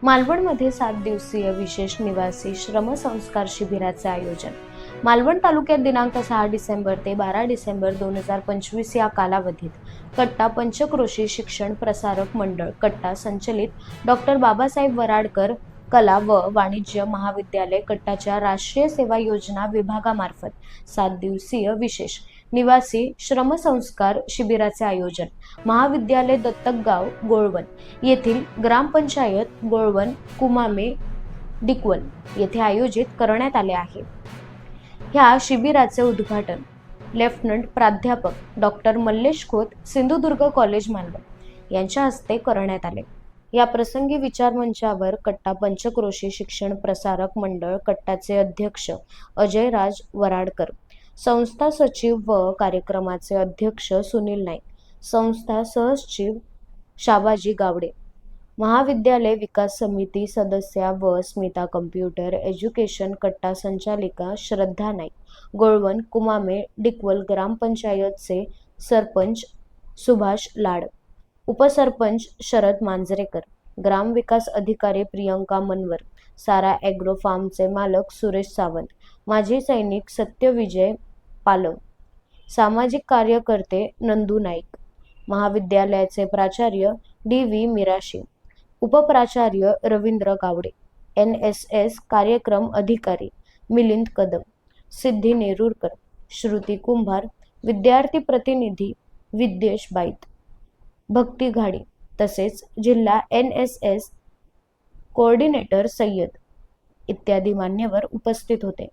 मालवणमध्ये 7 दिवसीय विशेष निवासी श्रमसंस्कार शिबिराचे आयोजन. मालवण तालुक्यात दिनांक 6 डिसेंबर ते 12 डिसेंबर 2025 या कालावधीत कट्टा पंचक्रोशी शिक्षण प्रसारक मंडळ कट्टा संचलित डॉक्टर बाबासाहेब वराडकर कला व वाणिज्य महाविद्यालय कट्टाच्या राष्ट्रीय सेवा योजना विभागामार्फत 7 दिवसीय विशेष निवासी श्रमसंस्कार शिबिराचे आयोजन महाविद्यालय दत्तक गाव गोळवण येथील ग्रामपंचायत गोळवण कुमामे डिकवल येथे आयोजित करण्यात आले आहे. ह्या शिबिराचे उद्घाटन लेफ्टनंट प्राध्यापक डॉक्टर मल्लेश खोत सिंधुदुर्ग कॉलेज मालवण यांच्या हस्ते करण्यात आले. या प्रसंगी विचारमंचावर कट्टा पंचक्रोशी शिक्षण प्रसारक मंडळ कट्टाचे अध्यक्ष अजय राज वराडकर, संस्था सचिव व कार्यक्रमाचे अध्यक्ष सुनील नाईक, संस्था सहसचिव शाबाजी गावडे, महाविद्यालय विकास समिती सदस्या व स्मिता कम्प्युटर एज्युकेशन कट्टा संचालिका श्रद्धा नाईक, गोळवण कुमामे डिकवल ग्रामपंचायतचे सरपंच सुभाष लाड, उपसरपंच शरद मांजरेकर, ग्रामविकास अधिकारी प्रियंका मनवर, सारा ॲग्रो फार्मचे मालक सुरेश सावंत, माजी सैनिक सत्यविजय पालव, सामाजिक कार्यकर्ते नंदू नाईक, महाविद्यालयाचे प्राचार्य डी.व्ही. मिराशी, उपप्राचार्य रवींद्र गावडे, NSS कार्यक्रम अधिकारी मिलिंद कदम, सिद्धी नेरुरकर, श्रुती कुंभार, विद्यार्थी प्रतिनिधी विद्येश बाईत, भक्ती घाडी तसेच जिल्हा NSS कोऑर्डिनेटर सय्यद इत्यादी मान्यवर उपस्थित होते.